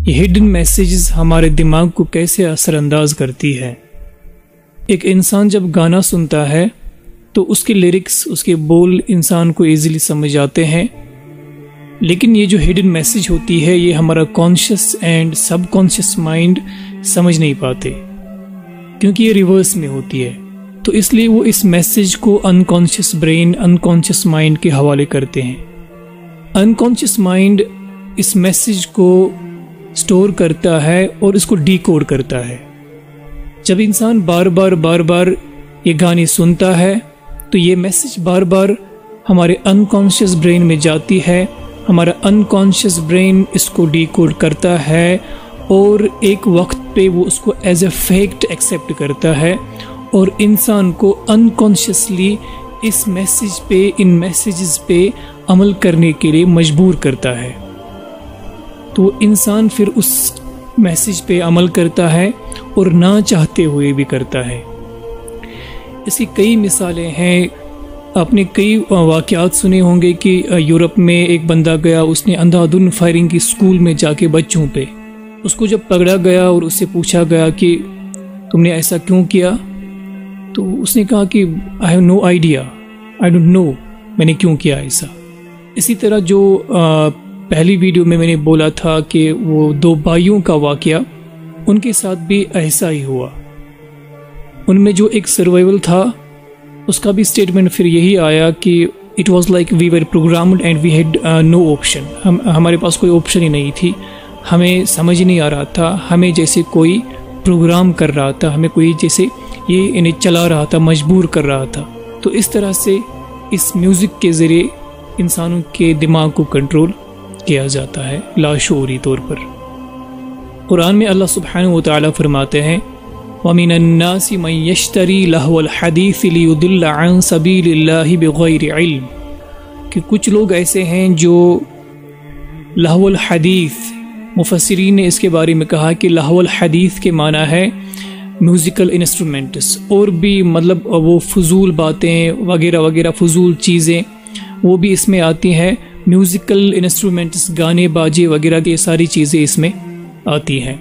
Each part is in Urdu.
یہ ہڈن میسیجز ہمارے دماغ کو کیسے اثر انداز کرتی ہے۔ ایک انسان جب گانا سنتا ہے تو اس کے لیرکس، اس کے بول انسان کو ایزیلی سمجھ آتے ہیں، لیکن یہ جو ہڈن میسیج ہوتی ہے یہ ہمارا conscious and sub conscious mind سمجھ نہیں پاتے، کیونکہ یہ ریورس میں ہوتی ہے، تو اس لیے وہ اس میسیج کو انکانشیس برین، انکانشیس مائنڈ کے حوالے کرتے ہیں۔ انکانشیس مائنڈ اس میسیج کو سٹور کرتا ہے اور اس کو ڈی کوڈ کرتا ہے۔ جب انسان بار بار یہ گانے سنتا ہے تو یہ میسیج بار بار ہمارے انکانشیس برین میں جاتی ہے، ہمارا انکانشیس برین اس کو ڈی کوڈ کرتا ہے اور ایک وقت پہ وہ اس کو ایز اے فیکٹ ایکسیپٹ کرتا ہے اور انسان کو انکانشیسلی اس میسیج پہ، ان میسیجز پہ عمل کرنے کے لیے مجبور کرتا ہے۔ تو انسان پھر اس میسیج پہ عمل کرتا ہے اور نہ چاہتے ہوئے بھی کرتا ہے۔ اس کی کئی مثالیں ہیں، آپ نے کئی واقعات سنے ہوں گے کہ یورپ میں ایک بندہ گیا، اس نے اندھا دھند فائرنگ کی اسکول میں جا کے بچوں پہ، اس کو جب پکڑا گیا اور اس سے پوچھا گیا کہ تم نے ایسا کیوں کیا، تو اس نے کہا کہ I have no idea, I don't know میں نے کیوں کیا ایسا۔ اسی طرح جو پہلی ویڈیو میں نے بولا تھا کہ وہ دو بھائیوں کا واقعہ، ان کے ساتھ بھی ایسا ہی ہوا۔ ان میں جو ایک سروائیول تھا اس کا بھی سٹیٹمنٹ پھر یہی آیا کہ it was like we were programmed and we had no option, ہمارے پاس کوئی آپشن ہی نہیں تھی، ہمیں سمجھ نہیں آ رہا تھا، ہمیں جیسے کوئی پروگرام کر رہا تھا، ہمیں کوئی جیسے یہ انہیں چلا رہا تھا، مجبور کر رہا تھا۔ تو اس طرح سے اس میوزک کے ذریعے انسانوں کے دماغ کو کنٹرول کیا جاتا ہے لاشعوری طور پر۔ قرآن میں اللہ سبحانہ و تعالیٰ فرماتے ہیں وَمِنَ النَّاسِ مَن يَشْتَرِي لَهْوَ الْحَدِيثِ لِيُضِلَّ عَن سَبِيلِ اللَّهِ بِغَيْرِ عِلْمٍ، کہ کچھ لوگ ایسے ہیں جو لہو الحدیث، مفسرین نے اس کے بارے میں کہا کہ لہو الحدیث کے معنی ہے میوزیکل انسٹرومنٹس، اور بھی مطلب وہ فضول باتیں وغیرہ وغیرہ، فضول چیزیں وہ بھی اس میں آتی ہیں، میوزیکل انسٹرومنٹس، گانے باجے وغیرہ کی ساری چیزیں اس میں آتی ہیں۔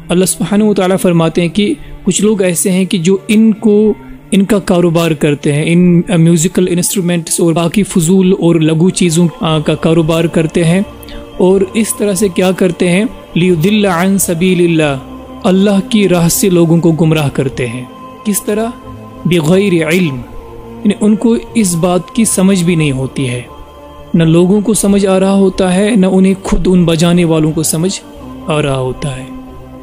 اللہ سبحانہ و تعالیٰ فرماتے ہیں کہ کچھ لوگ ایسے ہیں کہ جو ان کا کاروبار کرتے ہیں، ان میوزیکل انسٹرومنٹس اور باقی فضول اور لگو چیزوں کا کاروبار کرتے ہیں، اور اس طرح سے کیا کرتے ہیں لیضل عن سبیل اللہ، اللہ کی راہ سے لوگوں کو گمراہ کرتے ہیں۔ کس طرح؟ بغیر علم، یعنی ان کو اس بات کی سمجھ بھی نہیں ہوتی ہے، نہ لوگوں کو سمجھ آ رہا ہوتا ہے، نہ انہیں خود ان بجانے والوں کو سمجھ آ رہا ہوتا ہے۔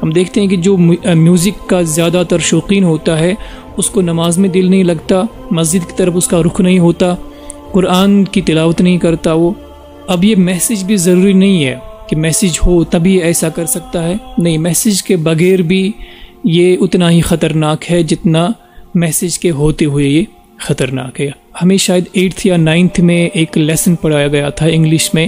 ہم دیکھتے ہیں کہ جو میوزک کا زیادہ تر شوقین ہوتا ہے اس کو نماز میں دل نہیں لگتا، مسجد کی طرف اس کا رخ نہیں ہوتا، قرآن کی تلاوت نہیں کرتا وہ۔ اب یہ میسیج بھی ضروری نہیں ہے کہ میسیج ہو تبھی ایسا کر سکتا ہے، نہیں، میسیج کے بغیر بھی یہ اتنا ہی خطرناک ہے جتنا میسیج کے ہوتے ہوئے یہ خطرناک ہے۔ ہمیں شاید 8th یا 9th میں ایک لیسن پڑھایا گیا تھا انگلش میں،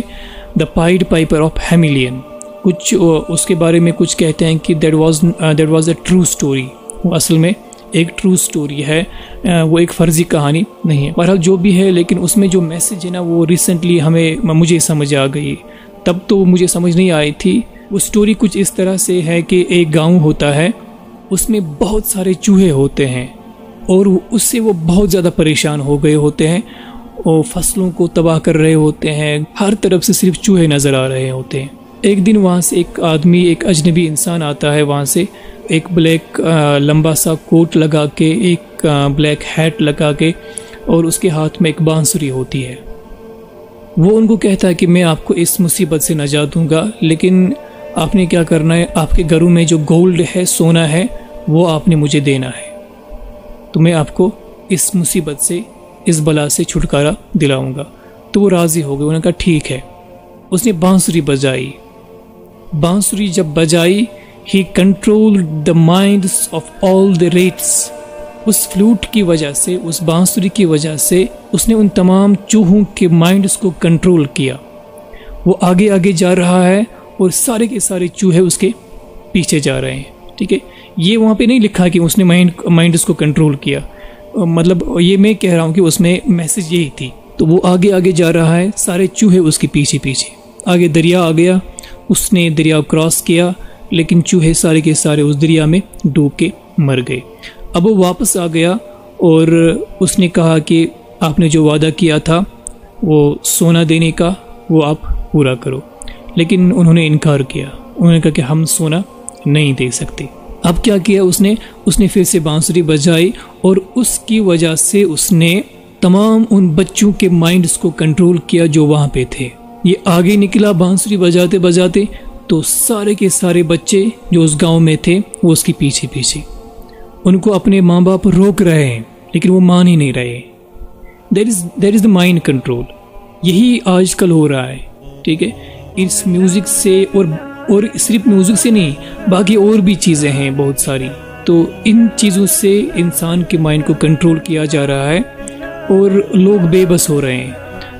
دا پائیڈ پائپر آف ہیملین، کچھ اس کے بارے میں کچھ کہتے ہیں کہ that was a true story, وہ اصل میں ایک ٹرو اسٹوری ہے، وہ ایک فرضی کہانی نہیں ہے۔ بہرحال جو بھی ہے، لیکن اس میں جو میسیج ہے نا وہ ریسنٹلی مجھے سمجھ آ گئی، تب تو مجھے سمجھ نہیں آئی تھی۔ وہ اسٹوری کچھ اس طرح سے ہے کہ ایک گاؤں ہوتا ہے، اس میں بہت سارے چوہے ہوتے ہیں اور اس سے وہ بہت زیادہ پریشان ہو گئے ہوتے ہیں، اور فصلوں کو تباہ کر رہے ہوتے ہیں، ہر طرف سے صرف چوہے نظر آ رہے ہوتے ہیں۔ ایک دن وہاں سے ایک آدمی، ایک اجنبی انسان آتا ہے وہاں سے، ایک بلیک لمبا سا کوٹ لگا کے، ایک بلیک ہیٹ لگا کے، اور اس کے ہاتھ میں ایک بانسری ہوتی ہے۔ وہ ان کو کہتا ہے کہ میں آپ کو اس مصیبت سے نجات دوں گا، لیکن آپ نے کیا کرنا ہے، آپ کے گھروں میں جو گولڈ ہے، سونا ہے، وہ آپ نے مجھے دینا ہے، تو میں آپ کو اس مصیبت سے، اس بلا سے چھٹکارا دلاؤں گا۔ تو وہ راضی ہو گئے، انہوں نے کہا ٹھیک ہے۔ اس نے بانسری بجائی، بانسری جب بجائی، he control the minds of all the rats, اس فلوٹ کی وجہ سے، اس بانسری کی وجہ سے اس نے ان تمام چوہوں کے مائنڈس کو کنٹرول کیا۔ وہ آگے آگے جا رہا ہے اور سارے کے سارے چوہے اس کے پیچھے جا رہے ہیں، ٹھیک ہے۔ یہ وہاں پہ نہیں لکھا کہ اس نے مائنڈس کو کنٹرول کیا، مطلب یہ میں کہہ رہا ہوں کہ اس میں میسیج یہی تھی۔ تو وہ آگے آگے جا رہا ہے، سارے چوہے اس کے پیچھے پیچھے۔ آگے دریا آ گیا، اس نے دریا کراس کیا، لیکن چوہے سارے کے سارے اس دریا میں ڈوب کے مر گئے۔ اب وہ واپس آ گیا اور اس نے کہا کہ آپ نے جو وعدہ کیا تھا وہ سونا دینے کا وہ آپ پورا کرو، لیکن انہوں نے انکار کیا، انہوں نے کہا کہ ہم سونا نہیں دے سکتے۔ اب کیا کیا اس نے پھر سے بانسری بجائی، اور اس کی وجہ سے اس نے تمام ان بچوں کے مائنڈز کو کنٹرول کیا جو وہاں پہ تھے۔ یہ آگے نکلا بانسری بجاتے بجاتے تو سارے کے سارے بچے جو اس گاؤں میں تھے وہ اس کے پیچھے پیچھے، ان کو اپنے ماں باپ روک رہے ہیں لیکن وہ مان ہی نہیں رہے۔ دیر از دا مائنڈ کنٹرول۔ یہی آج کل ہو رہا ہے، ٹھیک ہے، اس میوزک سے، اور صرف میوزک سے نہیں، باقی اور بھی چیزیں ہیں بہت ساری، تو ان چیزوں سے انسان کے مائنڈ کو کنٹرول کیا جا رہا ہے اور لوگ بے بس ہو رہے ہیں۔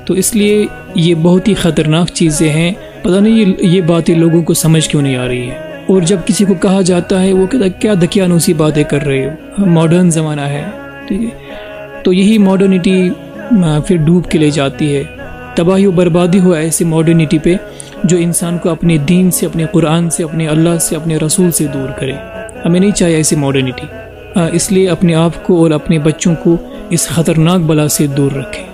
تو اس لیے یہ بہت ہی خطرناک چیزیں ہیں، پتہ نہیں یہ باتیں لوگوں کو سمجھ کیوں نہیں آ رہی ہے۔ اور جب کسی کو کہا جاتا ہے وہ کہتا ہے کیا دکیانوسی باتیں کر رہے ہو، ماڈرن زمانہ ہے، ٹھیک ہے، تو یہی ماڈرنٹی پھر ڈوب کے لے جاتی ہے۔ تباہی و بربادی ہو ایسے ماڈرنٹی پہ جو انسان کو اپنے دین سے، اپنے قرآن سے، اپنے اللہ سے، اپنے رسول سے دور کرے۔ ہمیں نہیں چاہیے ایسی ماڈرنٹی، اس لیے اپنے آپ کو اور اپنے بچوں کو اس خطرناک بلا سے دور رکھیں۔